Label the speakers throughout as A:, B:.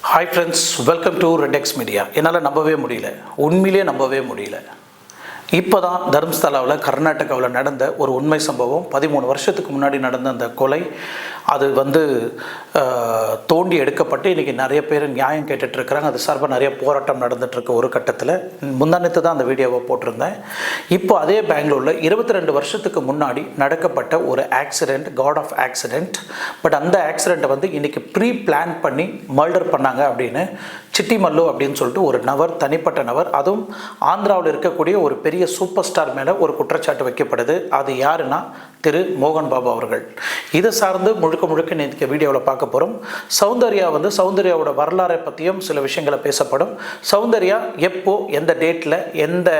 A: Hi friends, welcome to Redex Media. என்னால் நம்பவே முடியல, உண்மையிலே நம்பவே முடியல. இப்போ தான் தர்மஸ்தலாவில் கர்நாடகாவில் நடந்த ஒரு உண்மை சம்பவம். 13 வருஷத்துக்கு முன்னாடி நடந்த அந்த கொலை அது தோண்டி எடுக்கப்பட்டு இன்றைக்கி நிறைய பேர் நியாயம் கேட்டுட்ருக்குறாங்க. அது சார்பாக நிறைய போராட்டம் நடந்துகிட்ருக்கு. ஒரு கட்டத்தில் முந்தானத்து தான் அந்த வீடியோவை போட்டிருந்தேன். இப்போ அதே பெங்களூரில் 22 வருஷத்துக்கு முன்னாடி நடக்கப்பட்ட ஒரு accident, God of accident. But அந்த ஆக்சிடெண்ட்டை இன்றைக்கி ப்ரீ பிளான் பண்ணி மர்டர் பண்ணாங்க அப்படின்னு சிட்டிமல்லு அப்படின்னு சொல்லிட்டு ஒரு நபர், தனிப்பட்ட நபர், அதுவும் ஆந்திராவில் இருக்கக்கூடிய ஒரு பெரிய சூப்பர் ஸ்டார் மேலே ஒரு குற்றச்சாட்டு வைக்கப்படுது. அது யாருன்னா திரு மோகன் பாபு அவர்கள். இதை சார்ந்து முழுக்க நேற்று வீடியோவில் பார்க்க போகிறோம். சௌந்தர்யாவோட வரலாறை பற்றியும் சில விஷயங்களை பேசப்படும். சௌந்தர்யா எப்போ, எந்த டேட்டில், எந்த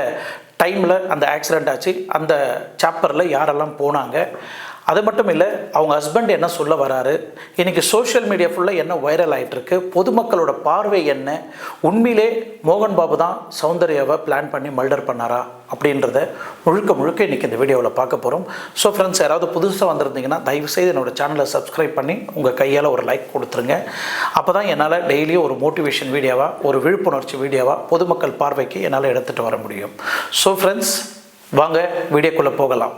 A: டைமில் அந்த ஆக்சிடெண்ட் ஆச்சு, அந்த சாப்டரில் யாரெல்லாம் போனாங்க, அது மட்டும் இல்லை அவங்க ஹஸ்பண்ட் என்ன சொல்ல வராரு, இன்றைக்கி சோஷியல் மீடியா ஃபுல்லாக என்ன வைரல் ஆகிட்டுருக்கு, பொதுமக்களோட பார்வை என்ன, உண்மையிலே மோகன் பாபு தான் சௌந்தர்யாவை பிளான் பண்ணி மர்டர் பண்ணாரா அப்படின்றத முழுக்க இன்றைக்கி இந்த வீடியோவில் பார்க்க போகிறோம். ஸோ ஃப்ரெண்ட்ஸ், யாராவது புதுசாக வந்திருந்தீங்கன்னா தயவுசெய்து என்னோடய சேனலை சப்ஸ்கிரைப் பண்ணி உங்கள் கையால் ஒரு லைக் கொடுத்துருங்க. அப்போ தான் என்னால் டெய்லியும் ஒரு மோட்டிவேஷன் வீடியோவாக, ஒரு விழிப்புணர்ச்சி வீடியோவாக பொதுமக்கள் பார்வைக்கு என்னால் எடுத்துகிட்டு வர முடியும். ஸோ ஃப்ரெண்ட்ஸ், வாங்க வீடியோக்குள்ளே போகலாம்.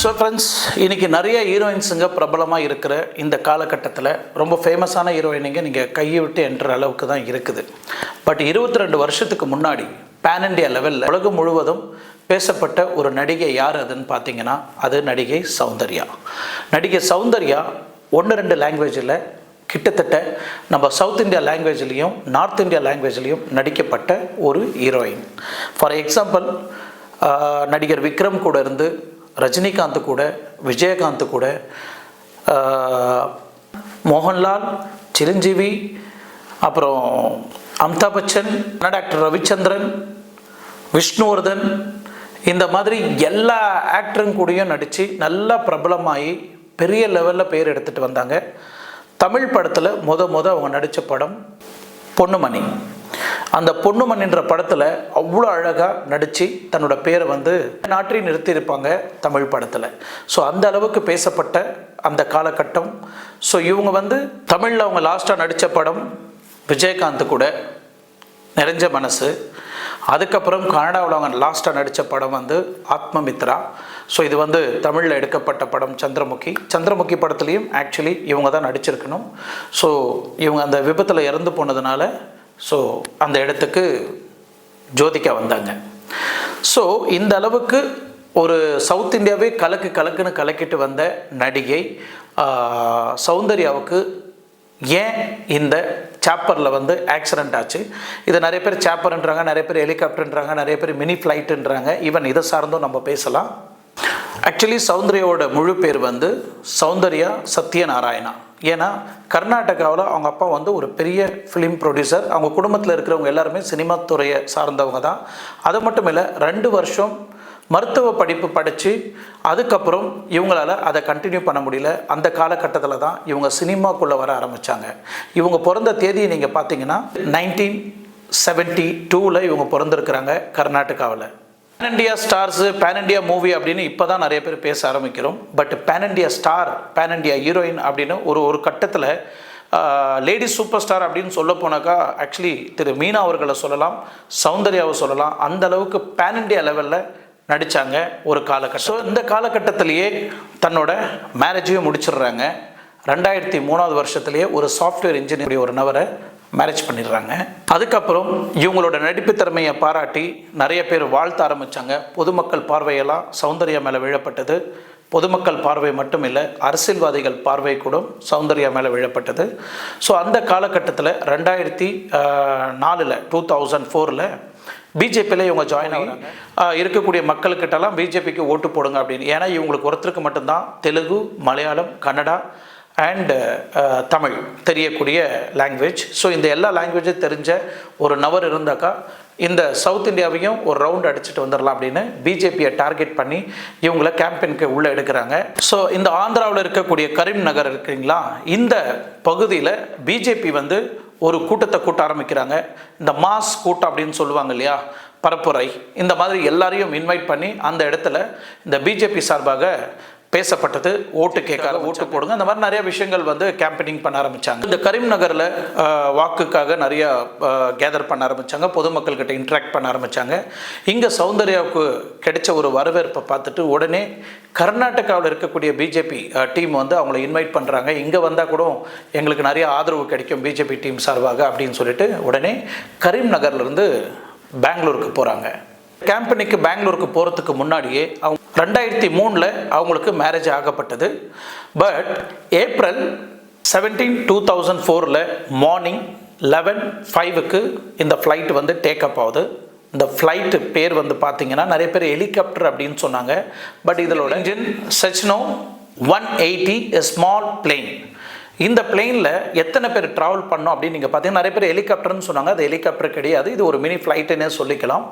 A: ஸோ ஃப்ரெண்ட்ஸ், இன்றைக்கி நிறைய ஹீரோயின்ஸுங்க பிரபலமாக இருக்கிற இந்த காலகட்டத்தில் ரொம்ப ஃபேமஸான ஹீரோயினுங்க நீங்கள் கையை விட்டு என்ற அளவுக்கு தான் இருக்குது. பட் 22 வருஷத்துக்கு முன்னாடி பேன் இண்டியா லெவலில் உலகம் முழுவதும் பேசப்பட்ட ஒரு நடிகை யார் அதுன்னு பார்த்தீங்கன்னா அது நடிகை சௌந்தர்யா. நடிகை சௌந்தர்யா 1-2 லாங்குவேஜில் கிட்டத்தட்ட நம்ம சவுத் இந்தியா லாங்குவேஜ்லேயும் நார்த் இந்தியா லாங்குவேஜ்லேயும் நடிக்கப்பட்ட ஒரு ஹீரோயின். ஃபார் எக்ஸாம்பிள், நடிகர் விக்ரம் கூட இருந்து, ரஜினிகாந்த் கூட, விஜயகாந்த் கூட, மோகன்லால், சிரஞ்சீவி, அப்புறம் அமிதாப் பச்சன், டாக்டர் ரவிச்சந்திரன், விஷ்ணுவர்தன், இந்த மாதிரி எல்லா ஆக்டரும் கூடயும் நடித்து நல்லா பிரபலமாகி பெரிய லெவலில் பேர் எடுத்துகிட்டு வந்தாங்க. தமிழ் படத்தில் முத அவங்க நடித்த படம் பொன்னுமணி. அந்த பொன்னுமணின்ற படத்தில் அவ்வளோ அழகாக நடித்து தன்னோட பேரை நாட்டி நிறுத்தியிருப்பாங்க தமிழ் படத்தில். ஸோ அந்த அளவுக்கு பேசப்பட்ட அந்த காலகட்டம். ஸோ இவங்க தமிழில் அவங்க லாஸ்ட்டாக நடித்த படம் விஜயகாந்த் கூட நிறைஞ்ச மனசு. அதுக்கப்புறம் கனடாவில் அவங்க லாஸ்ட்டாக நடித்த படம் ஆத்மமித்ரா. ஸோ இது தமிழில் எடுக்கப்பட்ட படம் சந்திரமுகி படத்துலேயும் ஆக்சுவலி இவங்க தான் நடிச்சிருக்கணும். ஸோ இவங்க அந்த விபத்தில் இறந்து போனதுனால ஸோ அந்த இடத்துக்கு ஜோதிகா வந்தாங்க. ஸோ இந்த அளவுக்கு ஒரு சவுத் இந்தியாவே கலக்குன்னு கலக்கிட்டு வந்த நடிகை சௌந்தர்யாவுக்கு ஏன் இந்த சாப்பரில் ஆக்சிடெண்ட் ஆச்சு? இதை நிறைய பேர் சாப்பர்ன்றாங்க, நிறைய பேர் ஹெலிகாப்டர்ன்றாங்க, நிறைய பேர் மினி ஃப்ளைட்டுன்றாங்க. ஈவன் இதை சார்ந்தும் நம்ம பேசலாம். ஆக்சுவலி சௌந்தர்யாவோட முழு பேர் சௌந்தர்யா சத்யநாராயணா. ஏன்னா கர்நாடகாவில் அவங்க அப்பா ஒரு பெரிய ஃபிலிம் ப்ரொடியூசர். அவங்க குடும்பத்தில் இருக்கிறவங்க எல்லாருமே சினிமா துறையை சார்ந்தவங்க தான். அது மட்டும் இல்லை, 2 வருஷம் மருத்துவ படிப்பு படித்து அதுக்கப்புறம் இவங்களால் அதை கண்டினியூ பண்ண முடியல. அந்த காலகட்டத்தில் தான் இவங்க சினிமாக்குள்ளே வர ஆரம்பித்தாங்க. இவங்க பிறந்த தேதியை நீங்கள் பார்த்தீங்கன்னா 1972 இவங்க பிறந்திருக்கிறாங்க கர்நாடகாவில். Pan India stars, pan India movie அப்படின்னு இப்போ தான் நிறைய பேர் பேச ஆரம்பிக்கிறோம். But pan India star, pan India heroine அப்படின்னு ஒரு கட்டத்தில் லேடி சூப்பர் ஸ்டார் அப்படின்னு சொல்ல போனாக்கா ஆக்சுவலி திரு மீனா அவர்களை சொல்லலாம், சௌந்தர்யாவை சொல்லலாம். அந்த அளவுக்கு பேன் இண்டியா லெவலில் நடித்தாங்க ஒரு காலகட்டம். ஸோ இந்த காலகட்டத்திலேயே தன்னோட மேரேஜையும் முடிச்சிடுறாங்க. 2003 வருஷத்துலேயே ஒரு சாஃப்ட்வேர் இன்ஜினியர் ஒரு நபரை மேரேஜ் பண்ணிடுறாங்க. அதுக்கப்புறம் இவங்களோட நடிப்பு திறமையை பாராட்டி நிறைய பேர் வாழ்த்த ஆரம்பித்தாங்க. பொதுமக்கள் பார்வையெல்லாம் சௌந்தர்யா மேலே விழப்பட்டது. பொதுமக்கள் பார்வை மட்டும் இல்லை, அரசியல்வாதிகள் பார்வை கூட சௌந்தர்யா மேலே விழப்பட்டது. ஸோ அந்த காலகட்டத்தில் 2004 பிஜேபியில் இவங்க ஜாயின் ஆகுறாங்க. இருக்கக்கூடிய மக்கள்கிட்டலாம் பிஜேபிக்கு ஓட்டு போடுங்க அப்படின்னு. ஏன்னா இவங்களுக்கு ஒருத்தருக்கு மட்டும்தான் தெலுங்கு, மலையாளம், கன்னடா, அண்டு தமிழ் தெரியக்கூடிய லாங்குவேஜ். ஸோ இந்த எல்லா லாங்குவேஜும் தெரிஞ்ச ஒரு நபர் இருந்தாக்கா இந்த சவுத் இந்தியாவையும் ஒரு ரவுண்ட் அடிச்சுட்டு வந்துடலாம் அப்படின்னு பிஜேபியை டார்கெட் பண்ணி இவங்கள கேம்பெயினுக்கு உள்ளே எடுக்கிறாங்க. ஸோ இந்த ஆந்திராவில் இருக்கக்கூடிய கரீம் நகர் இருக்குங்களா, இந்த பகுதியில் பிஜேபி வந்து ஒரு கூட்டத்தை கூட்ட ஆரம்பிக்கிறாங்க. இந்த மாஸ் கூட்டம் அப்படின்னு சொல்லுவாங்க இல்லையா, பரப்புரை, இந்த மாதிரி எல்லாரையும் இன்வைட் பண்ணி அந்த இடத்துல இந்த பிஜேபி சார்பாக பேசப்பட்டது. ஓட்டு கேட்காத ஓட்டு போடுங்க, அந்த மாதிரி நிறைய விஷயங்கள் வந்து கேம்பெயினிங் பண்ண ஆரம்பித்தாங்க. இந்த கரீம் நகரில் வாக்குக்காக நிறைய கேதர் பண்ண ஆரம்பித்தாங்க, பொதுமக்கள்கிட்ட இன்ட்ராக்ட் பண்ண ஆரம்பித்தாங்க. இங்கே சௌந்தர்யாவுக்கு கிடைச்ச ஒரு வரவேற்பை பார்த்துட்டு உடனே கர்நாடகாவில் இருக்கக்கூடிய பிஜேபி டீம் வந்து அவங்கள இன்வைட் பண்ணுறாங்க. இங்கே வந்தால் கூட எங்களுக்கு நிறைய ஆதரவு கிடைக்கும் பிஜேபி டீம் சார்பாக அப்படின்னு சொல்லிட்டு உடனே கரீம் நகர்லேருந்து பெங்களூருக்கு போகிறாங்க. கேம்பெயினுக்கு பெங்களூருக்கு போகிறதுக்கு முன்னாடியே அவங்க 2003 அவங்களுக்கு மேரேஜ் ஆகப்பட்டது. பட் ஏப்ரல் 17, 2004 மார்னிங் 11:05 இந்த ஃப்ளைட் வந்து டேக்அப் ஆகுது. இந்த ஃப்ளைட்டு பேர் வந்து பார்த்தீங்கன்னா நிறைய பேர் ஹெலிகாப்டர் அப்படின்னு சொன்னாங்க. பட் இதோட இன்ஜின் செச்னோ 180 ஸ்மால் பிளேன். இந்த பிளெயினில் எத்தனை பேர் ட்ராவல் பண்ணோம் அப்படின்னு நீங்கள் பார்த்தீங்கன்னா நிறைய பேர் ஹெலிகாப்டர்னு சொன்னாங்க. அது ஹெலிகாப்டர் கிடையாது, இது ஒரு மினி ஃப்ளைட்டுன்னே சொல்லிக்கலாம்.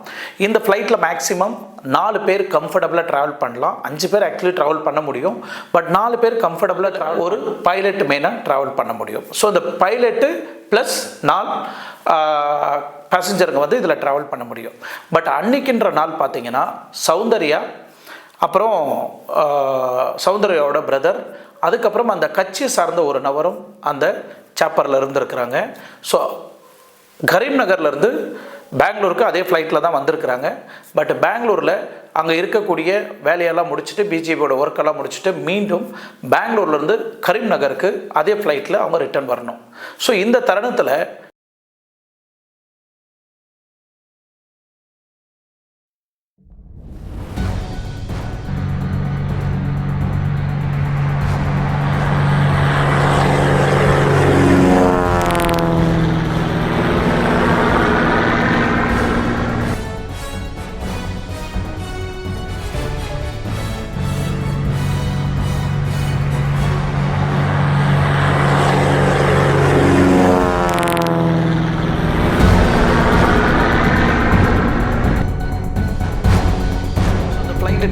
A: இந்த ஃப்ளைட்டில் மேக்ஸிமம் 4 பேர் கம்ஃபர்டபுளாக ட்ராவல் பண்ணலாம். 5 பேர் ஆக்சுவலி ட்ராவல் பண்ண முடியும். பட் 4 பேர் கம்ஃபர்டபுளாக ஒரு பைலட் மெயினாக ட்ராவல் பண்ண முடியும். ஸோ இந்த பைலட்டு ப்ளஸ் 4 பேசஞ்சருங்க வந்து இதில் ட்ராவல் பண்ண முடியும். பட் அன்னைக்குன்ற நாள் பார்த்தீங்கன்னா சௌந்தர்யா, அப்புறம் சௌந்தர்யாவோட பிரதர், அதுக்கப்புறம் அந்த கட்சி சார்ந்த ஒரு நபரும் அந்த சாப்பரில் இருந்திருக்கிறாங்க. ஸோ கரீம் நகர்லேருந்து பெங்களூருக்கு அதே ஃப்ளைட்டில் தான் வந்திருக்கிறாங்க. பட் பெங்களூரில் அங்கே இருக்கக்கூடிய வேலையெல்லாம் முடிச்சுட்டு பிஜேபியோட ஒர்க்கெல்லாம் முடிச்சுட்டு மீண்டும் பெங்களூர்லேருந்து கரீம் நகருக்கு அதே ஃப்ளைட்டில் அவங்க ரிட்டர்ன் வரணும். ஸோ இந்த தருணத்தில்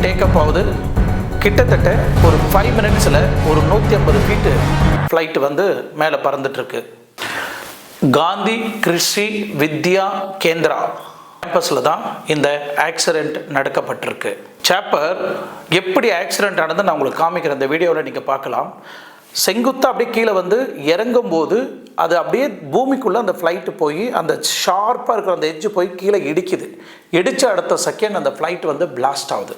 A: டேக்கப் ஆகுது. கிட்டத்தட்ட ஒரு 5 மினிட்ஸில் ஒரு 150 ஃபீட்டு ஃப்ளைட்டு வந்து மேலே பறந்துட்டுருக்கு. காந்தி கிருஷி வித்யா கேந்திரா கேம்பஸில் தான் இந்த ஆக்சிடெண்ட் நடக்கப்பட்டிருக்கு. சாப்பர் எப்படி ஆக்சிடெண்ட் ஆனது நான் உங்களுக்கு காமிக்கிறேன், இந்த வீடியோவில் நீங்கள் பார்க்கலாம். செங்குத்தா அப்படியே கீழே வந்து இறங்கும்போது அது அப்படியே பூமிக்குள்ளே அந்த ஃப்ளைட்டு போய் அந்த ஷார்ப்பாக இருக்கிற அந்த எட்ஜு போய் கீழே இடிக்குது. இடித்த அடுத்த செகண்ட் அந்த ஃப்ளைட் வந்து பிளாஸ்ட் ஆகுது.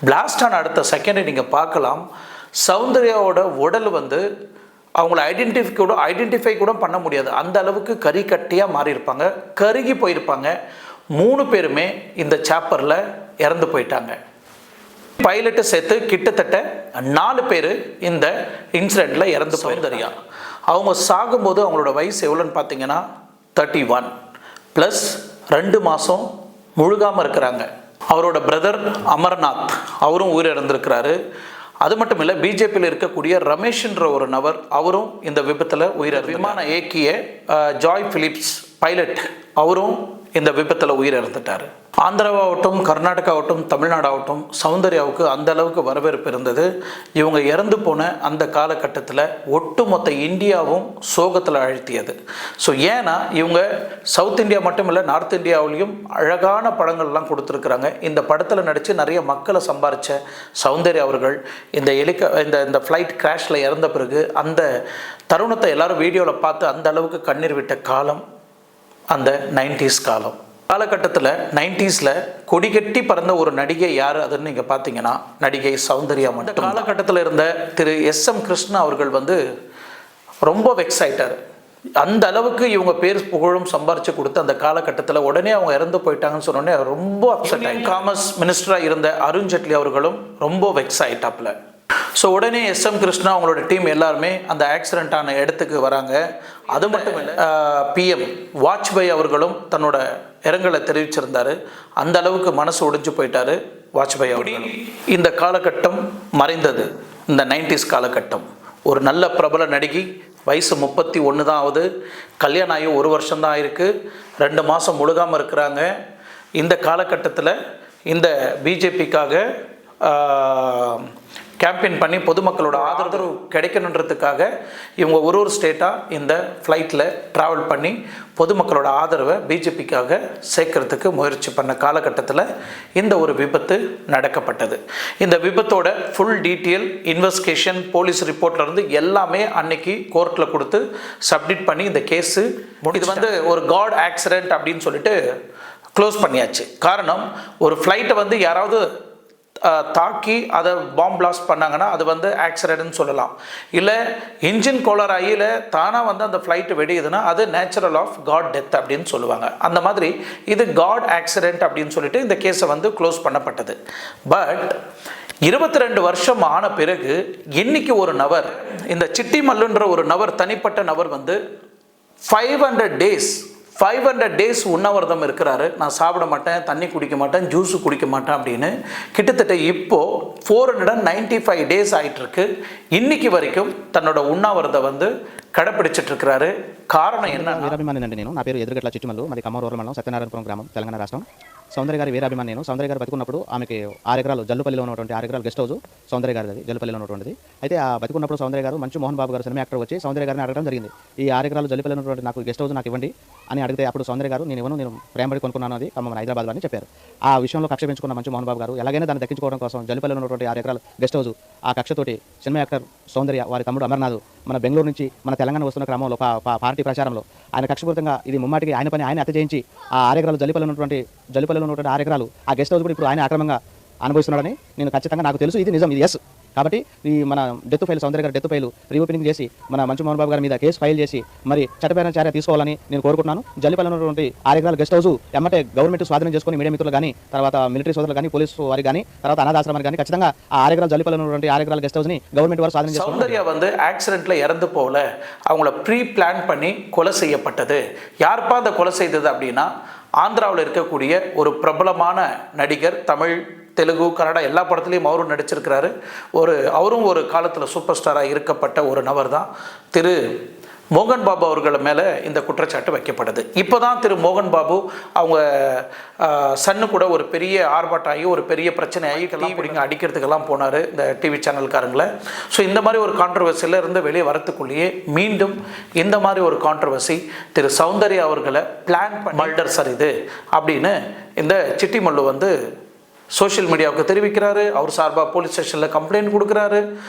A: பிளாஸ்ட் ஆன அடுத்த செகண்டை நீங்கள் பார்க்கலாம், சௌந்தர்யாவோட உடல் வந்து அவங்கள ஐடென்டிஃபை கூட பண்ண முடியாது, அந்த அளவுக்கு கறி கட்டியாக மாறி இருப்பாங்க, கருகி போயிருப்பாங்க. 3 பேருமே இந்த சாப்பரில் இறந்து போயிட்டாங்க. பைலட்டு சேர்த்து கிட்டத்தட்ட 4 பேர் இந்த இன்சிடெண்ட்டில் இறந்து சௌந்தர்யா. அவங்க சாகும்போது அவங்களோட வயசு எவ்வளோன்னு பார்த்தீங்கன்னா 31 ப்ளஸ் 2 மாதம் முழுகாமல் இருக்கிறாங்க. அவரோட பிரதர் அமர்நாத் அவரும் உயிரிழந்திருக்கிறாரு. அது மட்டும் இல்லை, பிஜேபியில் இருக்கக்கூடிய ரமேஷ்ன்ற ஒரு நபர் அவரும் இந்த விபத்தில் விமானம் இயக்கிய ஜாய் பிலிப்ஸ் பைலட் அவரும் இந்த விபத்தில் உயிரிழந்துட்டார். ஆந்திராவாகட்டும், கர்நாடகாவாகட்டும், தமிழ்நாடாகட்டும் சௌந்தர்யாவுக்கு அந்த அளவுக்கு வரவேற்பு இருந்தது. இவங்க இறந்து போன அந்த காலகட்டத்தில் ஒட்டுமொத்த இந்தியாவும் சோகத்தில் அழுத்தியது. ஸோ ஏன்னா இவங்க சவுத் இந்தியா மட்டும் இல்லை, நார்த் இந்தியாவிலையும் அழகான படங்கள்லாம் கொடுத்துருக்குறாங்க. இந்த படத்தில் நடித்து நிறைய மக்களை சம்பாரித்த சௌந்தர்யா அவர்கள் இந்த ஃப்ளைட் கிராஷில் இறந்த பிறகு அந்த தருணத்தை எல்லாரும் வீடியோவில் பார்த்து அந்த அளவுக்கு கண்ணீர் விட்ட காலம் அந்த 90s காலகட்டத்தில் 90ஸ்ல கொடி கட்டி பறந்த ஒரு நடிகை யார் அதுன்னு நீங்கள் பார்த்தீங்கன்னா நடிகை சௌந்தர்யா மட்டும். காலகட்டத்தில் இருந்த திரு SM கிருஷ்ணா அவர்கள் வந்து ரொம்ப வெக்ஸ் ஆயிட்டார். அந்த அளவுக்கு இவங்க பேர் புகழும் சம்பாரித்து கொடுத்து அந்த காலகட்டத்தில் உடனே அவங்க இறந்து போயிட்டாங்கன்னு சொன்னோடனே ரொம்ப அப்செட் ஆகி காமர்ஸ் மினிஸ்டராக இருந்த அருண் ஜேட்லி அவர்களும் ரொம்ப வெக்ஸ் ஆகிட்டாப்புல. ஸோ உடனே SM கிருஷ்ணா அவங்களோட டீம் எல்லாருமே அந்த ஆக்சிடென்ட்டான இடத்துக்கு வராங்க. அது மட்டும் இல்லை, PM வாஜ்பாய் அவர்களும் தன்னோட இரங்கலை தெரிவிச்சிருந்தார். அந்த அளவுக்கு மனசு ஒடிஞ்சு போயிட்டாரு வாஜ்பாய் அவர்கள். இந்த காலகட்டம் மறைந்தது, இந்த 90s காலகட்டம். ஒரு நல்ல பிரபல நடிகை, வயசு 31 தான் ஆகுது, கல்யாணம் ஆகி 1 வருஷம்தான் ஆயிருக்கு, 2 மாதம் முழுகாமல் இருக்கிறாங்க. இந்த காலகட்டத்தில் இந்த பிஜேபிக்காக கேம்பெயின் பண்ணி பொதுமக்களோட ஆதரவு கிடைக்கணுன்றதுக்காக இவங்க ஒரு ஸ்டேட்டாக இந்த ஃப்ளைட்டில் ட்ராவல் பண்ணி பொதுமக்களோட ஆதரவை பிஜேபிக்காக சேர்க்கறதுக்கு முயற்சி பண்ண காலகட்டத்தில் இந்த ஒரு விபத்து நடக்கப்பட்டது. இந்த விபத்தோட ஃபுல் டீட்டெயில் இன்வெஸ்டிகேஷன், போலீஸ் ரிப்போர்ட்லேருந்து எல்லாமே அன்னைக்கு கோர்ட்டில் கொடுத்து சப்மிட் பண்ணி இந்த கேஸு இது ஒரு காட் ஆக்சிடென்ட் அப்படின்னு சொல்லிட்டு க்ளோஸ் பண்ணியாச்சு. காரணம், ஒரு ஃப்ளைட்டை யாராவது தாக்கி அதை பாம்பு பிளாஸ்ட் பண்ணாங்கன்னா அது ஆக்சிடென்ட்னு சொல்லலாம். இல்லை இன்ஜின் கோளாறு ஆகியில் தானாக அந்த ஃப்ளைட்டு வெடியுதுன்னா அது நேச்சுரல் ஆஃப் காட் டெத் அப்படின்னு சொல்லுவாங்க. அந்த மாதிரி இது காட் ஆக்சிடென்ட் அப்படின்னு சொல்லிட்டு இந்த கேஸை க்ளோஸ் பண்ணப்பட்டது. பட் 22 வருஷம் ஆன பிறகு இன்னைக்கு ஒரு நபர், இந்த சிட்டி மல்லுன்ற ஒரு நபர், தனிப்பட்ட நபர் 500 டேஸ் உண்ணாவிரதம் இருக்கிறாரு. நான் சாப்பிட மாட்டேன், தண்ணி குடிக்க மாட்டேன், ஜூஸு குடிக்க மாட்டேன் அப்படின்னு கிட்டத்தட்ட இப்போது 495 டேஸ் ஆகிட்டுருக்கு. இன்னைக்கு வரைக்கும் தன்னோட உண்ணாவிரதம் கடைப்பிடிச்சிட்டு இருக்கிறாரு. కారణం ఏంటంటే
B: వీరాభిమాని అండి. నా పేరు ఎదురుగట్ల చిట్టుమల్లు, మాది కమ్మూరు మండలం సత్యనారాయణపురం గ్రామం, తెలంగాణ రాష్ట్రం. సౌందర్య గారి వీరాభిమాని నేను. సౌందర్య గారు బతికున్నప్పుడు ఆమెకి 6 ఎకరాలు జల్లుపల్లిలో ఉన్నటువంటి 6 ఎకరాల గెస్ట్ హౌస్ సౌందర్య గారిది, జల్లుపల్లిలో ఉన్నటువంటిది. అయితే ఆ బతికున్నప్పుడు సౌందర్య గారు మంచు మోహన్ బాబు గారు సినిమా యాక్టర్ వచ్చి సౌందర్య గారిని అడగడం జరిగింది. ఈ 6 ఎకరాలు జల్లుపల్లిలో ఉన్నటువంటి నాకు గెస్ట్ హౌస్ నాకు ఇవ్వండి అని అడిగితే అప్పుడు సౌందర్య గారు నేను ఇవ్వను, నేను ప్రేమపడి కొనుక్కున్నాను, అది ఖమ్మం హైదరాబాద్లో అని చెప్పారు. ఆ విషయంలో కక్ష పెంచుకున్న మంచు మోహన్ బాబు గారు ఎలాగైనా దాన్ని దక్కించుకోవడం కోసం జల్లుపల్లిలో ఉన్నటువంటి 6 ఎకరాల గెస్ట్ హౌస్ ఆ కక్షతోటి సినిమా యాక్టర్ సౌందర్య, వారి తమ్ముడు అమర్నాథ్ మన బెంగళూరు నుంచి మన తెలంగాణ వస్తున్న క్రమంలో పార్టీ ప్రచారంలో ఆయన కక్షపూరితంగా ఇది ముమ్మాటికి ఆయన పని ఆయన హత్య చేయించి ఆ 6 ఎకరాలు జల్లుపల్లిలో ఉన్నటువంటి 6 ఎకరాలు ఆ గెస్ట్ హౌస్ కూడా ఇప్పుడు ఆయన అక్రమంగా అనుభవిస్తున్నాడని నేను ఖచ్చితంగా నాకు తెలుసు. ఇది నిజం, ఇది ఎస్. కాబట్టి ఈ మన డెత్ ఫైల్, సౌందర్య గారి డెత్ ఫైల్ రీఓపెనింగ్ చేసి మన మంచు మోహన్ బాబు గారి మీద కేసు ఫైల్ చేసి మరి చట్టపరమైన చర్య తీసుకోవాలని నేను కోరుకుంటున్నాను. జల్లిపల్లిలో ఉన్నటువంటి 6 ఎకరాల గెస్ట్ హౌస్ ఎమ్మటే గవర్నమెంట్ స్వాధీనం చేసుకుని మీడియా మిత్రులు కానీ, తర్వాత మిలిటరీ సోదరులు కానీ, పోలీసు వారికి కానీ, తర్వాత అనాథాశ్రమానికి కానీ ఖచ్చితంగా ఆ 6 ఎకరాల జల్లిపల్లిలో ఉన్నటువంటి 6 ఎకరాల గెస్ట్ హౌస్ని గవర్నమెంట్ వారు స్వాధీనం చేసుకున్నారు.
A: சௌந்தர்யா ஆக்சிடென்ட்ல இறந்து போகல, அவங்கள ப்ரீ பிளான் பண்ணி கொலை செய்யப்பட்டது. யாருப்பா அந்த கொலை செய்தது அப்படின்னா, ஆந்திராவில் இருக்கக்கூடிய ஒரு பிரபலமான நடிகர், தமிழ், தெலுங்கு, கன்னடா எல்லா படத்துலையும் அவரும் நடிச்சிருக்கிறாரு. அவரும் ஒரு காலத்தில் சூப்பர் ஸ்டாராக இருக்கப்பட்ட ஒரு நபர் தான் திரு மோகன் பாபு அவர்கள் மேலே இந்த குற்றச்சாட்டு வைக்கப்படுது. இப்போ தான் திரு மோகன் பாபு அவங்க சன்னு கூட ஒரு பெரிய ஆர்ப்பாட்டாகி ஒரு பெரிய பிரச்சனையாகி பிடிங்க அடிக்கிறதுக்கெல்லாம் போனார் இந்த டிவி சேனல்காரங்களை. ஸோ இந்த மாதிரி ஒரு கான்ட்ரவர்சியில் இருந்து வெளியே வரத்துக்குள்ளேயே மீண்டும் இந்த மாதிரி ஒரு கான்ட்ரவர்சி, திரு சௌந்தர்யா அவர்களை பிளான் மல்டர் சார் இது அப்படின்னு இந்த சிட்டி மல்லு சோஷியல் மீடியாவுக்கு தெரிவிக்கிறாரு. அவர் சார்பாக போலீஸ் ஸ்டேஷனில் கம்ப்ளைண்ட் கொடுக்குறாரு.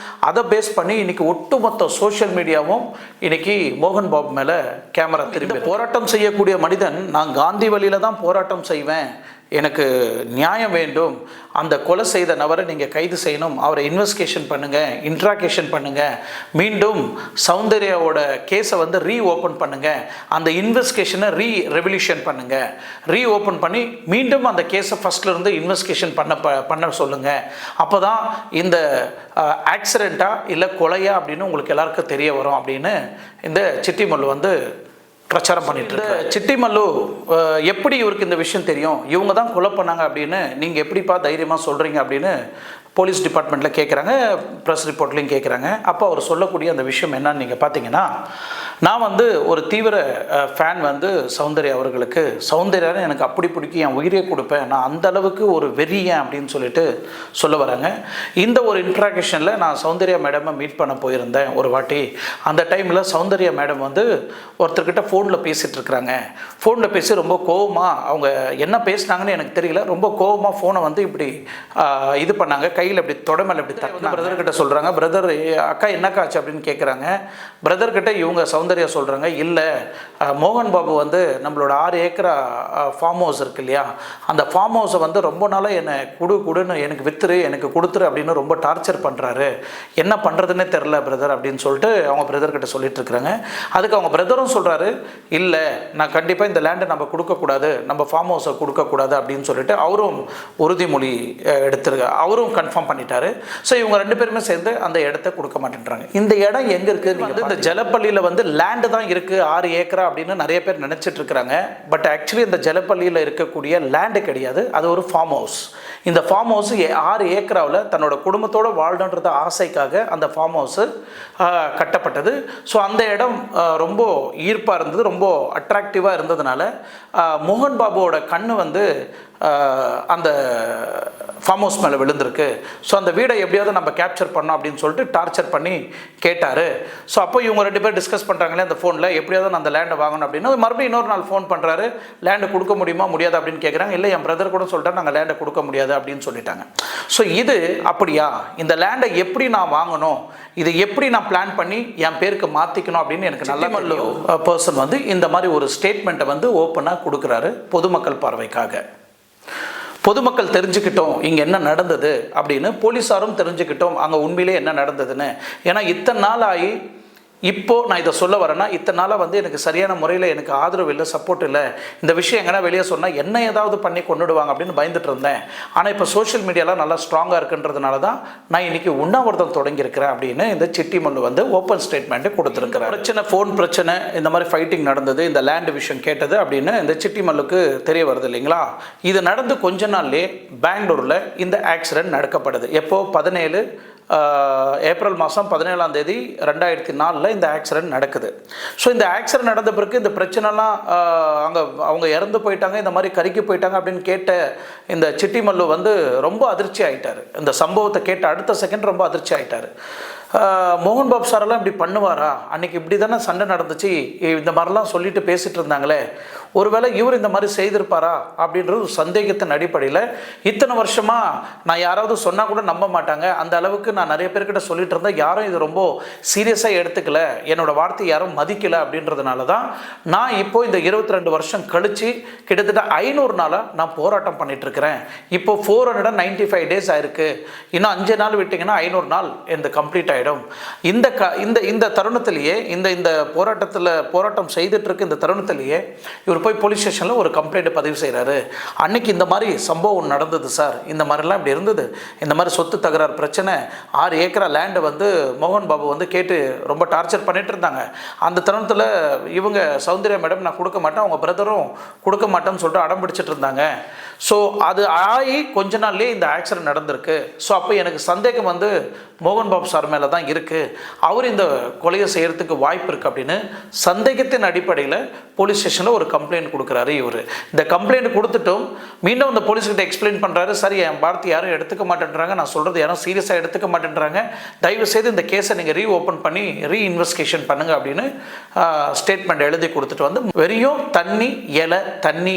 A: அதை பேஸ் பண்ணி இன்றைக்கி ஒட்டுமொத்த சோஷியல் மீடியாவும் இன்றைக்கி மோகன் பாபு மேலே கேமரா திரும்பி, போராட்டம் செய்யக்கூடிய மனிதன் நான் காந்தி வழியில் தான் போராட்டம் செய்வேன், எனக்கு நியாயம் வேண்டும், அந்த கொலை செய்த நபரை நீங்கள் கைது செய்யணும், அவரை இன்வெஸ்டிகேஷன் பண்ணுங்கள், இன்ட்ராகேஷன் பண்ணுங்கள், மீண்டும் சௌந்தர்யாவோட கேஸை ரீஓப்பன் பண்ணுங்கள், அந்த இன்வெஸ்டிகேஷனை ரெவல்யூஷன் பண்ணுங்கள், ரீஓப்பன் பண்ணி மீண்டும் அந்த கேஸை ஃபஸ்ட்லேருந்து இன்வெஸ்டிகேஷன் பண்ண சொல்லுங்கள். அப்போ தான் இந்த ஆக்சிடெண்ட்டா இல்லை கொலையா அப்படின்னு உங்களுக்கு எல்லாருக்கும் தெரிய வரும் அப்படின்னு இந்த சிட்டி மல்லு பிரச்சாரம் பண்ணிட்டு இருக்கு. சிட்டி மல்லு எப்படி இவருக்கு இந்த விஷயம் தெரியும், இவங்க தான் கொலை பண்ணாங்க அப்படின்னு நீங்கள் எப்படிப்பா தைரியமாக சொல்கிறீங்க அப்படின்னு போலீஸ் டிபார்ட்மெண்ட்டில் கேட்குறாங்க, ப்ரெஸ் ரிப்போர்ட்லேயும் கேட்குறாங்க. அப்போ அவர் சொல்லக்கூடிய அந்த விஷயம் என்னன்னு நீங்கள் பார்த்தீங்கன்னா, நான் ஒரு தீவிர ஃபேன் சௌந்தர்யா அவர்களுக்கு, சௌந்தர்யான்னு எனக்கு அப்படி பிடிக்கும், என் உயிரே கொடுப்பேன், நான் அந்த அளவுக்கு ஒரு வெறியன் அப்படின்னு சொல்லிட்டு சொல்ல வராங்க. இந்த ஒரு இன்ட்ராக்ஷனில் நான் சௌந்தர்யா மேடமை மீட் பண்ண போயிருந்தேன் ஒரு வாட்டி. அந்த டைமில் சௌந்தர்யா மேடம் ஒருத்தர்கிட்ட ஃபோனில் பேசிகிட்டு இருக்கிறாங்க. ஃபோனில் பேசி ரொம்ப கோவமாக, அவங்க என்ன பேசினாங்கன்னு எனக்கு தெரியல, ரொம்ப கோவமாக ஃபோனை இப்படி இது பண்ணாங்க, கையில் இப்படி தொடமையில் இப்படி தட்டினா. பிரதர்கிட்ட சொல்கிறாங்க, பிரதர் அக்கா என்னக்காச்சு அப்படின்னு கேட்குறாங்க. பிரதர்கிட்ட இவங்க சௌந்தர்யா சொல்கிறாங்க, இல்லை மோகன் பாபு நம்மளோட 6 ஏக்கரா ஃபார்ம் ஹவுஸ் இருக்கு இல்லையா, அந்த ஃபார்ம் ஹவுஸை ரொம்ப நாளாக என்னை கொடுன்னு எனக்கு வித்துரு, எனக்கு கொடுத்துரு அப்படின்னு ரொம்ப டார்ச்சர் பண்ணுறாரு, என்ன பண்ணுறதுன்னே தெரில பிரதர் அப்படின்னு சொல்லிட்டு அவங்க பிரதர்கிட்ட சொல்லிட்டு இருக்கிறாங்க. அதுக்கு அவங்க பிரதரும் சொல்கிறாரு, இல்லை நான் கண்டிப்பாக இந்த லேண்டை நம்ம கொடுக்கக்கூடாது, நம்ம ஃபார்ம் ஹவுஸை கொடுக்கக்கூடாது அப்படின்னு சொல்லிட்டு அவரும் உறுதிமொழி எடுத்துருக்காரு, அவரும் கன்ஃபார்ம் பண்ணிட்டாரு. ஸோ இவங்க 2 பேருமே சேர்ந்து அந்த இடத்த கொடுக்க மாட்டேன்றாங்க. இந்த இடம் எங்கே இருக்குது, இந்த ஜலப்பள்ளியில் லேண்டு தான் இருக்குது 6 ஏக்கரா அப்படின்னு நிறைய பேர் நினச்சிட்டு இருக்கிறாங்க. பட் ஆக்சுவலி இந்த ஜலப்பள்ளியில் இருக்கக்கூடிய லேண்டு கிடையாது, அது ஒரு ஃபார்ம் ஹவுஸ். இந்த ஃபார்ம் ஹவுஸ் 6 ஏக்கராவில் தன்னோட குடும்பத்தோடு வாழ்ணுன்றது ஆசைக்காக அந்த ஃபார்ம் ஹவுஸு கட்டப்பட்டது. ஸோ அந்த இடம் ரொம்ப ஈர்ப்பாக இருந்தது, ரொம்ப அட்ராக்டிவாக இருந்ததுனால மோகன் பாபுவோட கண்ணு வந்து அந்த ஃபார்ம் ஹவுஸ் மேலே விழுந்திருக்கு. ஸோ அந்த வீடை எப்படியாவது நம்ம கேப்சர் பண்ணோம் அப்படின்னு சொல்லிட்டு டார்ச்சர் பண்ணி கேட்டார். ஸோ அப்போ இவங்க 2 பேர் டிஸ்கஸ் பண்ணுறாங்களே அந்த ஃபோனில், எப்படியாவது நான் அந்த லேண்டை வாங்கணும் அப்படின்னு. மறுபடியும் இன்னொரு நாள் ஃபோன் பண்ணுறாரு, லேண்டு கொடுக்க முடியுமா முடியாது அப்படின்னு கேட்குறாங்க. இல்லை, என் பிரதர் கூட சொல்லிட்டா நாங்கள் லேண்டை கொடுக்க முடியாது அப்படின்னு சொல்லிட்டாங்க. ஸோ இது அப்படியா, இந்த லேண்டை எப்படி நான் வாங்கணும், இதை எப்படி நான் பிளான் பண்ணி என் பேருக்கு மாற்றிக்கணும் அப்படின்னு எனக்கு நல்ல பர்சன் வந்து இந்த மாதிரி ஒரு ஸ்டேட்மெண்ட்டை வந்து ஓப்பனாக கொடுக்குறாரு பொதுமக்கள் பார்வைக்காக. பொதுமக்கள் தெரிஞ்சுக்கிட்டோம் இங்கே என்ன நடந்தது அப்படின்னு, போலீஸாரும் தெரிஞ்சுக்கிட்டோம் அங்கே உண்மையிலே என்ன நடந்ததுன்னு. ஏன்னா இத்தனை நாள் ஆகி இப்போது நான் இதை சொல்ல வரேன்னா, இத்தனை நாளாக வந்து எனக்கு சரியான முறையில் எனக்கு ஆதரவு இல்லை, சப்போர்ட் இல்லை, இந்த விஷயம் எங்கன்னா வெளியே சொன்னால் என்ன ஏதாவது பண்ணி கொண்டுடுவாங்க அப்படின்னு பயந்துட்டு இருந்தேன். ஆனால் இப்போ சோஷியல் மீடியாலாம் நல்லா ஸ்ட்ராங்காக இருக்குன்றதுனால தான் நான் இன்றைக்கி உண்ணாவிரதம் தொடங்கியிருக்கிறேன் அப்படின்னு இந்த சிட்டிமல்லு வந்து ஓப்பன் ஸ்டேட்மெண்ட்டு கொடுத்துருக்குறேன். பிரச்சனை, ஃபோன் பிரச்சனை, இந்த மாதிரி ஃபைட்டிங் நடந்தது, இந்த லேண்டு விஷயம் கேட்டது அப்படின்னு இந்த சிட்டிமல்லுக்கு தெரிய வருது இல்லைங்களா. இது நடந்து கொஞ்ச நாள்லேயே பெங்களூரில் இந்த ஆக்சிடென்ட் நடக்கப்படுது. எப்போது 17 ஏப்ரல் மாதம் 17ஆம் தேதி 2004 இந்த ஆக்சிடென்ட் நடக்குது. ஸோ இந்த ஆக்சிடென்ட் நடந்த பிறகு இந்த பிரச்சனைலாம் அவங்க இறந்து போயிட்டாங்க, இந்த மாதிரி கருக்கி போயிட்டாங்க அப்படின்னு கேட்ட இந்த சிட்டிமல்லு வந்து ரொம்ப அதிர்ச்சி ஆகிட்டார். இந்த சம்பவத்தை கேட்ட அடுத்த செகண்ட் ரொம்ப அதிர்ச்சி ஆகிட்டார். மோகன் பாபு சாரெல்லாம் இப்படி பண்ணுவாரா, அன்றைக்கி இப்படி தானே சண்டை நடந்துச்சு, இந்த மாதிரிலாம் சொல்லிட்டு பேசிகிட்டு இருந்தாங்களே, ஒருவேளை இவர் இந்த மாதிரி செய்திருப்பாரா அப்படின்றது ஒரு சந்தேகத்தின் அடிப்படையில் இத்தனை வருஷமாக நான் யாராவது சொன்னால் கூட நம்ப மாட்டாங்க, அந்த அளவுக்கு நான் நிறைய பேர்கிட்ட சொல்லிட்டு இருந்தேன், யாரும் இது ரொம்ப சீரியஸாக எடுத்துக்கல, என்னோடய வார்த்தை யாரும் மதிக்கலை அப்படின்றதுனால தான் நான் இப்போது இந்த 22 வருஷம் கழித்து கிட்டத்தட்ட 500 நாளாக நான் போராட்டம் பண்ணிகிட்ருக்கிறேன். இப்போது 495 days ஆயிருக்கு, இன்னும் 5 நாள் விட்டிங்கன்னா 500 நாள் இந்த கம்ப்ளீட் ஆகிடும். இந்த தருணத்திலேயே இந்த போராட்டம் செய்துட்டு இருக்கு இந்த தருணத்திலேயே இவர் போய் போலீஸ் ஸ்டேஷனில் ஒரு கம்ப்ளைண்ட் பதிவு செய்கிறாரு. அன்னைக்கு இந்த மாதிரி சம்பவம் நடந்தது சார், இந்த மாதிரிலாம் இப்படி இருந்தது, இந்த மாதிரி சொத்து தகராறு பிரச்சனை, 6 ஏக்கரா லேண்டை வந்து மோகன் பாபு வந்து கேட்டு ரொம்ப டார்ச்சர் பண்ணிட்டு இருந்தாங்க. அந்த தருணத்தில் இவங்க சௌந்தர்யா மேடம் நான் கொடுக்க மாட்டேன், அவங்க பிரதரும் கொடுக்க மாட்டேன்னு சொல்லிட்டு அடம் பிடிச்சிட்டு இருந்தாங்க. ஸோ அது ஆகி கொஞ்ச நாள்லேயே இந்த ஆக்சிடென்ட் நடந்திருக்கு. ஸோ அப்போ எனக்கு சந்தேகம் வந்து மோகன் பாபு சார் மேலே தான் இருக்குது, அவர் இந்த கொலையை செய்கிறதுக்கு வாய்ப்பு இருக்குது அப்படின்னு சந்தேகத்தின் அடிப்படையில் போலீஸ் ஸ்டேஷனில் ஒரு கம்ப்ளைண்ட் கொடுக்குறாரு இவர். இந்த கம்ப்ளைண்ட் கொடுத்துட்டும் மீண்டும் அந்த போலீஸ்கிட்ட எக்ஸ்பிளைன் பண்ணுறாரு, சரி என் வார்த்தை யாரும் எடுத்துக்க மாட்டேன்றாங்க, நான் சொல்கிறது யாரும் சீரியஸாக எடுத்துக்க மாட்டேன்றாங்க, தயவுசெய்து இந்த கேஸை நீங்கள் ரீஓப்பன் பண்ணி ரீஇன்வெஸ்டிகேஷன் பண்ணுங்கள் அப்படின்னு ஸ்டேட்மெண்ட் எழுதி கொடுத்துட்டு வந்து வெறியும் தண்ணி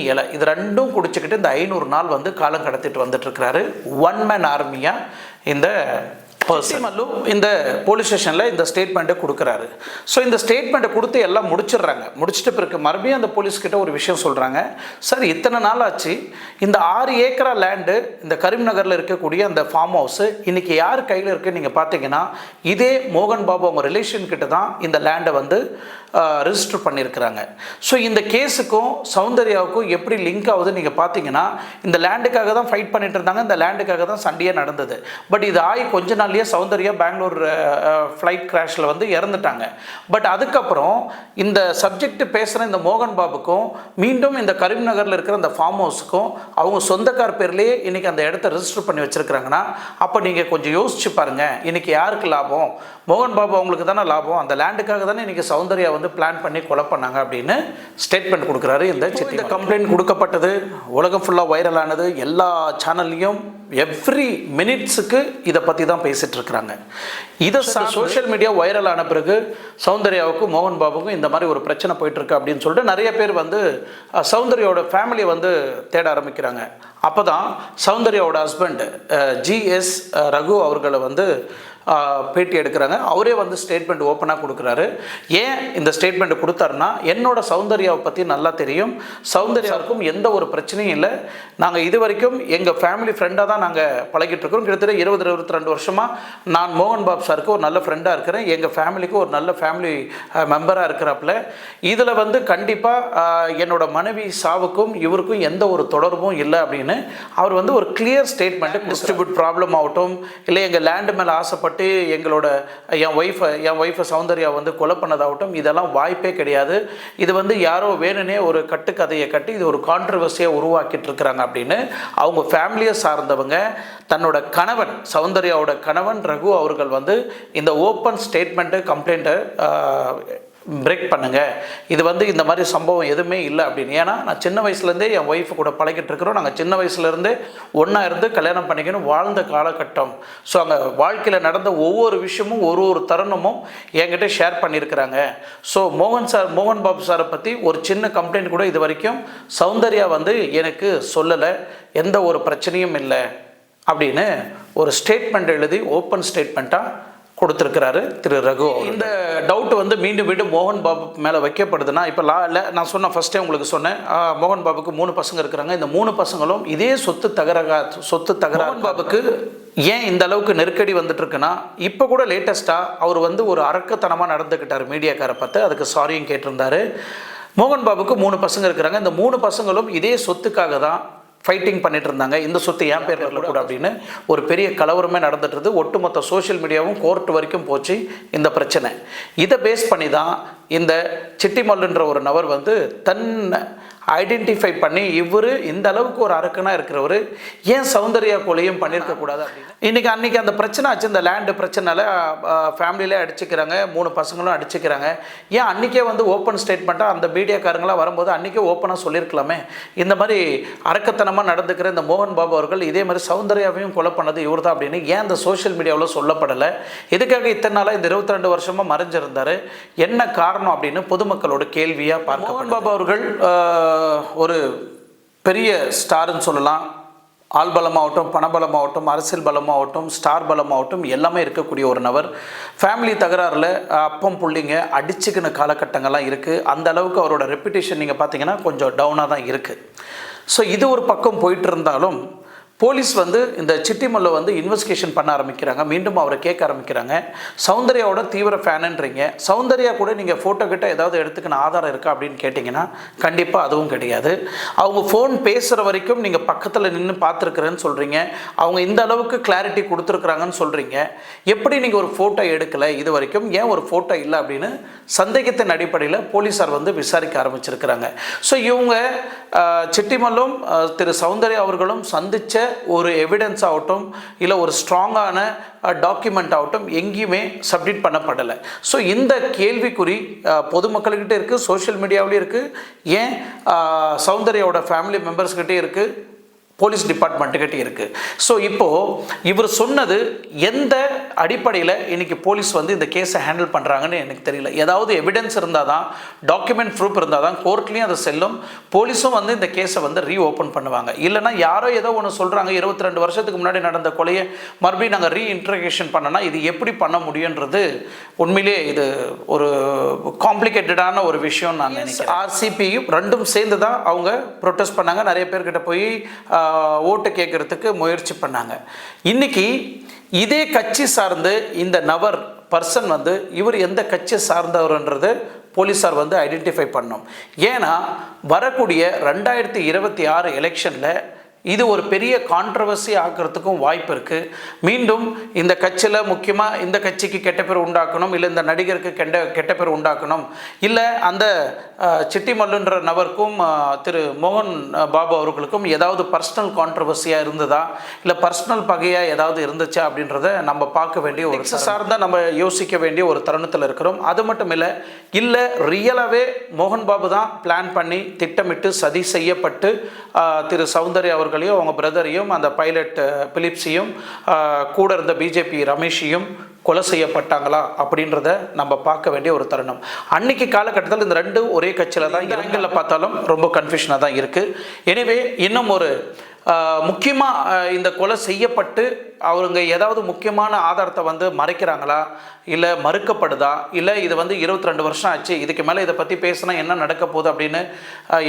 A: இலை இது ரெண்டும் குடிச்சுக்கிட்டு இந்த 500 நாள் வந்து காலம் கடத்திட்டு வந்துட்டு இருக்கிறாரு. ஒன் மேன் ஆர்மியாக இந்த மல்லு இந்த போலீஸ் ஸ்டேஷனில் இந்த ஸ்டேட்மெண்ட்டை கொடுக்குறாரு. ஸோ இந்த ஸ்டேட்மெண்ட்டை கொடுத்து எல்லாம் முடிச்சிட்ட பிறகு மறுபடியும் அந்த போலீஸ்கிட்ட ஒரு விஷயம் சொல்கிறாங்க, சார் இத்தனை நாள் ஆச்சு, இந்த 6 ஏக்கரா லேண்டு இந்த கரீம்நகரில் இருக்கக்கூடிய அந்த ஃபார்ம் ஹவுஸு இன்றைக்கி யார் கையில் இருக்குது நீங்கள் பார்த்தீங்கன்னா இதே மோகன் பாபு அவங்க ரிலேஷன் கிட்ட தான் இந்த லேண்டை வந்து ரிஜிஸ்டர் பண்ணியிருக்கிறாங்க. ஸோ இந்த கேஸுக்கும் சௌந்தர்யாவுக்கும் எப்படி லிங்க் ஆகுது நீங்கள் பார்த்தீங்கன்னா, இந்த லேண்டுக்காக தான் ஃபைட் பண்ணிட்டு இருந்தாங்க, இந்த லேண்டுக்காக தான் சண்டையே நடந்தது. பட் இது ஆகி கொஞ்ச நாள்லேயே சௌந்தர்யா பெங்களூர் ஃப்ளைட் கிராஷில் வந்து இறந்துட்டாங்க. பட் அதுக்கப்புறம் இந்த சப்ஜெக்ட் பேசுகிற இந்த மோகன் பாபுக்கும் மீண்டும் இந்த கரீம்நகரில் இருக்கிற அந்த ஃபார்ம் ஹவுஸுக்கும் அவங்க சொந்தக்கார் பேர்லேயே இன்றைக்கி அந்த இடத்த ரிஜிஸ்டர் பண்ணி வச்சுருக்கிறாங்கன்னா, அப்போ நீங்கள் கொஞ்சம் யோசிச்சு பாருங்கள், இன்றைக்கி யாருக்கு லாபம், மோகன் பாபு அவங்களுக்கு தானே லாபம், அந்த லேண்டுக்காக தானே இன்றைக்கி சௌந்தர்யா வந்து பிளான் பண்ணி கொலை பண்ணாங்க அப்படின்னு ஸ்டேட்மெண்ட் கொடுக்குறாரு இந்த சிட்டி. இந்த கம்ப்ளைண்ட் கொடுக்கப்பட்டது, உலகம் ஃபுல்லாக வைரல் ஆனது, எல்லா சேனல்லையும் எவ்ரி மினிட்ஸுக்கு இதை பற்றி தான் பேசிகிட்டு இருக்கிறாங்க. இதை சோஷியல் மீடியா வைரல் ஆன பிறகு சௌந்தர்யாவுக்கும் மோகன் பாபுக்கும் இந்த மாதிரி ஒரு பிரச்சனை போயிட்டுருக்கு அப்படின்னு சொல்லிட்டு நிறைய பேர் வந்து சௌந்தர்யாவோட ஃபேமிலியை வந்து தேட ஆரம்பிக்கிறாங்க. அப்போ தான் சௌந்தர்யாவோட ஹஸ்பண்ட் GS ரகு அவர்களை வந்து பேட்டி எடுக்கிறாங்க. அவரே வந்து ஸ்டேட்மெண்ட் ஓப்பனாக கொடுக்குறாரு. ஏன் இந்த ஸ்டேட்மெண்ட் கொடுத்தாருன்னா, என்னோட சௌந்தர்யாவை பற்றி நல்லா தெரியும், சௌந்தர்யாவுக்கும் எந்த ஒரு பிரச்சனையும் இல்லை, நாங்கள் இது வரைக்கும் எங்கள் ஃபேமிலி ஃப்ரெண்டாக தான் நாங்கள் பழகிட்டு இருக்கிறோம், கிட்டத்தட்ட 20-22 வருஷமாக நான் மோகன் பாபு சாருக்கு ஒரு நல்ல ஃப்ரெண்டாக இருக்கிறேன், எங்கள் ஃபேமிலிக்கு ஒரு நல்ல ஃபேமிலி மெம்பராக இருக்கிறப்பல இதில் வந்து கண்டிப்பாக என்னோட மனைவி சாவுக்கும் இவருக்கும் எந்த ஒரு தொடர்பும் இல்லை அப்படின்னு அவர் வந்து ஒரு கிளியர் ஸ்டேட்மெண்ட்டு, டிஸ்ட்ரிபியூட் ப்ராப்ளம் ஆகட்டும், இல்லை எங்கள் லேண்டு மேலே ஆசைப்பட்டு ஆசைப்பட்டு என் ஒய்ஃபை சௌந்தர்யா வந்து கொலை பண்ணதாகட்டும், இதெல்லாம் வாய்ப்பே கிடையாது. இது வந்து யாரோ வேணுனே ஒரு கட்டுக்கதையை கட்டி இது ஒரு கான்ட்ரவர்சியாக உருவாக்கிட்டு இருக்கிறாங்க அப்படின்னு அவங்க ஃபேமிலியை சார்ந்தவங்க, தன்னோட கணவன் சௌந்தர்யாவோட கணவன் ரகு அவர்கள் வந்து இந்த ஓப்பன் ஸ்டேட்மெண்ட்டு கம்ப்ளைண்ட்டை பிரேக் பண்ணுங்க, இது வந்து இந்த மாதிரி சம்பவம் எதுவுமே இல்லை அப்படின்னு. ஏன்னா நான் சின்ன வயசுலேருந்தே என் ஒய்ஃபு கூட பழகிட்டு இருக்கிறோம், நாங்கள் சின்ன வயசுலேருந்தே ஒன்றா இருந்து கல்யாணம் பண்ணிக்கணும் வாழ்ந்த காலகட்டம். ஸோ அங்கே வாழ்க்கையில் நடந்த ஒவ்வொரு விஷயமும் ஒரு தருணமும் என்கிட்ட ஷேர் பண்ணியிருக்கிறாங்க. ஸோ மோகன் பாபு சாரை பற்றி ஒரு சின்ன கம்ப்ளைண்ட் கூட இது வரைக்கும் சௌந்தர்யா வந்து எனக்கு சொல்லலை, எந்த ஒரு பிரச்சனையும் இல்லை அப்படின்னு ஒரு ஸ்டேட்மெண்ட் எழுதி ஓப்பன் ஸ்டேட்மெண்ட்டாக கொடுத்துருக்கிறாரு திரு ரகு. இந்த டவுட் வந்து மீண்டும் மோகன் பாபு மேலே வைக்கப்படுதுன்னா, இப்போ நான் சொன்ன ஃபஸ்ட்டே உங்களுக்கு சொன்னேன், மோகன் பாபுக்கு 3 பசங்க இருக்கிறாங்க. இந்த 3 பசங்களும் இதே சொத்து தகராறு மோகன் பாபுக்கு ஏன் இந்த அளவுக்கு நெருக்கடி வந்துட்டு இருக்குன்னா, இப்போ கூட லேட்டஸ்ட்டாக அவர் வந்து ஒரு அரக்கத்தனமாக நடந்துக்கிட்டார் மீடியாக்காரை பார்த்து, அதுக்கு சாரியும் கேட்டிருந்தாரு. மோகன் பாபுக்கு 3 பசங்க இருக்கிறாங்க. இந்த 3 பசங்களும் இதே சொத்துக்காக தான் ஃபைட்டிங் பண்ணிட்டு இருந்தாங்க. இந்த சொத்து என் பேரில் கூட அப்படின்னு ஒரு பெரிய கலவரமே நடந்துட்டு இருந்தது. ஒட்டுமொத்த சோஷியல் மீடியாவும் கோர்ட் வரைக்கும் போச்சு இந்த பிரச்சனை. இதை பேஸ் பண்ணி தான் இந்த சிட்டிமல்லுன்ற ஒரு நபர் வந்து தன்னை ஐடென்டிஃபை பண்ணி இவர் இந்த அளவுக்கு ஒரு அரக்கனாக இருக்கிறவர் ஏன் சௌந்தர்யா கொலையும் பண்ணியிருக்கக்கூடாது அப்படின்னு அன்றைக்கி அந்த பிரச்சனை ஆச்சு. இந்த லேண்டு பிரச்சனைனால ஃபேமிலியிலே அடிச்சுக்கிறாங்க, 3 பசங்களும் அடிச்சுக்கிறாங்க. ஏன் அன்றைக்கே வந்து ஓப்பன் ஸ்டேட்மெண்ட்டாக அந்த மீடியாக்காரங்களாம் வரும்போது அன்றைக்கே ஓப்பனாக சொல்லியிருக்கலாமே, இந்த மாதிரி அரக்கத்தனமாக நடந்துக்கிற இந்த மோகன் பாபு அவர்கள் இதே மாதிரி சௌந்தர்யாவையும் கொலை பண்ணது இவர் தான் அப்படின்னு ஏன் இந்த சோஷியல் மீடியாவில் சொல்லப்படலை? எதுக்காக இத்தனை நாளாக இந்த 22 வருஷமாக மறைஞ்சிருந்தார், என்ன காரணம் அப்படின்னு பொதுமக்களோட கேள்வியாக பார்க்க. மோகன் பாபு அவர்கள் ஒரு பெரிய ஸ்டார்னு சொல்லலாம். ஆள் பலமாகட்டும், பணபலமாகட்டும், அரசியல் பலமாகட்டும், ஸ்டார் பலமாகட்டும் எல்லாமே இருக்கக்கூடிய ஒரு நபர். ஃபேமிலி தகராறில் அப்பம் புள்ளிங்க அடிச்சுக்கின காலகட்டங்கள்லாம் இருக்குது. அந்த அளவுக்கு அவரோட ரெப்புடேஷன் நீங்கள் பார்த்தீங்கன்னா கொஞ்சம் டவுனாக தான் இருக்குது. ஸோ இது ஒரு பக்கம் போயிட்டு இருந்தாலும் போலீஸ் வந்து இந்த சிட்டிமல்லை வந்து இன்வெஸ்டிகேஷன் பண்ண ஆரம்பிக்கிறாங்க. மீண்டும் அவரை கேட்க ஆரம்பிக்கிறாங்க. சௌந்தர்யாவோட தீவிர ஃபேனுன்றீங்க, சௌந்தர்யா கூட நீங்கள் ஃபோட்டோ கிட்ட ஏதாவது எடுத்துக்கின ஆதாரம் இருக்கா அப்படின்னு கேட்டிங்கன்னா கண்டிப்பாக அதுவும் கிடையாது. அவங்க ஃபோன் பேசுகிற வரைக்கும் நீங்கள் பக்கத்தில் நின்று பார்த்துருக்குறேன்னு சொல்கிறீங்க, அவங்க இந்த அளவுக்கு கிளாரிட்டி கொடுத்துருக்குறாங்கன்னு சொல்கிறீங்க. எப்படி நீங்கள் ஒரு ஃபோட்டோ எடுக்கலை இது வரைக்கும், ஏன் ஒரு ஃபோட்டோ இல்லை அப்படின்னு சந்தேகத்தின் அடிப்படையில் போலீஸார் வந்து விசாரிக்க ஆரம்பிச்சிருக்கிறாங்க. ஸோ இவங்க சிட்டிமல்லும் திரு சௌந்தர்யா அவர்களும் சந்தித்த ஒரு எவிடன்ஸ் ஆகட்டும், இல்லை ஒரு ஸ்ட்ராங்கான டாக்குமெண்ட் ஆகட்டும் எங்கேயுமே சப்மிட் பண்ணப்படலை. ஸோ இந்த கேள்விக்குறி பொதுமக்கள்கிட்ட இருக்குது, சோஷியல் மீடியாவிலையும் இருக்குது, ஏன் சௌந்தர்யாவோட ஃபேமிலி மெம்பர்ஸ்கிட்டே இருக்குது, போலீஸ் டிபார்ட்மெண்ட்டுக்கிட்டே இருக்குது. ஸோ இப்போது இவர் சொன்னது எந்த அடிப்படையில் இன்றைக்கி போலீஸ் வந்து இந்த கேஸை ஹேண்டில் பண்ணுறாங்கன்னு எனக்கு தெரியல. ஏதாவது எவிடன்ஸ் இருந்தால் தான், டாக்குமெண்ட் ப்ரூஃப் இருந்தால் தான் கோர்ட்லேயும் அதை செல்லும், போலீஸும் வந்து இந்த கேஸை வந்து ரீஓப்பன் பண்ணுவாங்க. இல்லைனா யாரோ ஏதோ ஒன்று சொல்கிறாங்க, 22 வருஷத்துக்கு முன்னாடி நடந்த கொலையை மறுபடியும் நாங்கள் ரீஇன்ட்ரகேஷன் பண்ணோன்னா இது எப்படி பண்ண முடியுன்றது உண்மையிலே இது ஒரு காம்ப்ளிகேட்டடான ஒரு விஷயம் நான் நினைக்கிறேன். ஆர்சிபியும் ரெண்டும் சேர்ந்து தான் அவங்க ப்ரொட்டஸ்ட் பண்ணாங்க. நிறைய பேர்கிட்ட போய் ஓட்டு கேட்கறதுக்கு முயற்சி பண்ணாங்க. இன்னைக்கு இதே கட்சி சார்ந்து இந்த நபர் பர்சன் வந்து இவர் எந்த கட்சி சார்ந்தவர்ன்றது போலீஸார் வந்து ஐடென்டிஃபை பண்ணணும். ஏன்னா வரக்கூடிய 2026 எலெக்ஷனில் இது ஒரு பெரிய கான்ட்ரவர்சி ஆக்கிறதுக்கும் வாய்ப்பு இருக்குது. மீண்டும் இந்த கட்சியில் முக்கியமாக இந்த கட்சிக்கு கெட்ட பேர் உண்டாக்கணும், இல்லை இந்த நடிகருக்கு கெட்ட பேர் உண்டாக்கணும், இல்லை அந்த சிட்டிமல்லுன்ற நபருக்கும் திரு மோகன் பாபு அவர்களுக்கும் ஏதாவது பர்சனல் கான்ட்ரவர்சியாக இருந்ததா, இல்லை பர்சனல் பகையாக ஏதாவது இருந்துச்சா அப்படின்றத நம்ம பார்க்க வேண்டிய ஒரு சார்ந்தால் நம்ம யோசிக்க வேண்டிய ஒரு தருணத்தில் இருக்கிறோம். அது மட்டும் இல்லை ரியலாகவே மோகன் பாபு தான் பிளான் பண்ணி திட்டமிட்டு சதி செய்யப்பட்டு திரு சௌந்தர்யா அவர்கள் அவங்க பிரதரையும் அந்த பைலட் பிலிப்ஸையும் கூட இருந்த பிஜேபி ரமேஷையும் கொலை செய்யப்பட்டாங்களா அப்படின்றத நம்ம பார்க்க வேண்டிய ஒரு தருணம். அன்னைக்கு காலகட்டத்தில் இந்த ரெண்டு ஒரே கட்சியில் தான், இடங்களில் பார்த்தாலும் ரொம்ப கன்ஃபியூஷனாக தான் இருக்குது. எனவே இன்னும் ஒரு முக்கியமாக இந்த கொலை செய்யப்பட்டு அவங்க ஏதாவது முக்கியமான ஆதாரத்தை வந்து மறைக்கிறாங்களா, இல்லை மறுக்கப்படுதா, இல்லை இது வந்து 22 வருஷம் ஆச்சு, இதுக்கு மேலே இதை பற்றி பேசினா என்ன நடக்க போகுது அப்படின்னு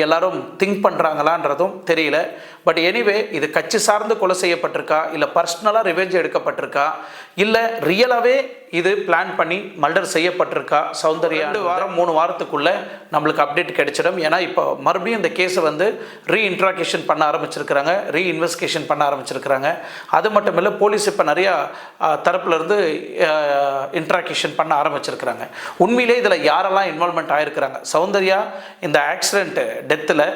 A: எல்லாரும் திங்க் பண்ணுறாங்களான்றதும் தெரியல. பட் எனிவே இது கட்சி சார்ந்து கொலை செய்யப்பட்டிருக்கா, இல்லை பர்சனலாக ரிவெஞ்ச் எடுக்கப்பட்டிருக்கா, இல்லை ரியலாகவே இது பிளான் பண்ணி மர்டர் செய்யப்பட்டிருக்கா சௌந்தர்யா 2 வாரம் 3 வாரத்துக்குள்ளே நம்மளுக்கு அப்டேட் கிடைச்சிடும். ஏன்னா இப்போ மறுபடியும் இந்த கேஸை வந்து ரீஇன்ட்ராகேஷன் பண்ண ஆரம்பிச்சிருக்கிறாங்க, ரீஇன்வெஸ்டிகேஷன் பண்ண ஆரம்பிச்சிருக்கிறாங்க. அது மட்டும் இல்லை, போலீஸ் இப்போ நிறையா தரப்புலேருந்து இன்ட்ராகேஷன் பண்ண ஆரம்பிச்சிருக்கிறாங்க. உண்மையிலே இதில் யாரெல்லாம் இன்வால்மெண்ட் ஆகிருக்கிறாங்க, சௌந்தர்யா இந்த ஆக்சிடெண்ட் டெத்தில்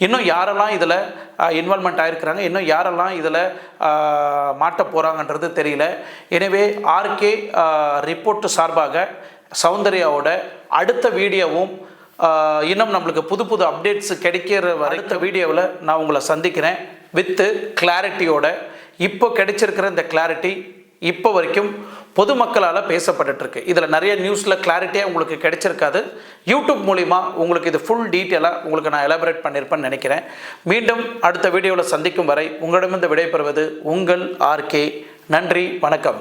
A: இன்னும் யாரெல்லாம் இதில் இன்வால்மெண்ட் ஆகிருக்கிறாங்க, இன்னும் யாரெல்லாம் இதில் மாட்ட போகிறாங்கன்றது தெரியல. எனவே ஆர்கே ரிப்போர்ட்டு சார்பாக சௌந்தர்யாவோட அடுத்த வீடியோவும் இன்னும் நம்மளுக்கு புது புது அப்டேட்ஸ் கிடைக்கிற அடுத்த வீடியோவில் நான் உங்களை சந்திக்கிறேன் வித்து கிளாரிட்டியோட. இப்போ கிடைச்சிருக்கிற இந்த கிளாரிட்டி இப்போ வரைக்கும் பொதுமக்களால் பேசப்பட்டுருக்கு. இதில் நிறைய நியூஸில் கிளாரிட்டியாக உங்களுக்கு கிடைச்சிருக்காது. யூடியூப் மூலிமா உங்களுக்கு இது ஃபுல் டீட்டெயிலாக உங்களுக்கு நான் எலாபரேட் பண்ணியிருப்பேன்னு நினைக்கிறேன். மீண்டும் அடுத்த வீடியோவில் சந்திக்கும் வரை உங்களிடமிருந்து விடைபெறுவது உங்கள் ஆர்கே. நன்றி, வணக்கம்.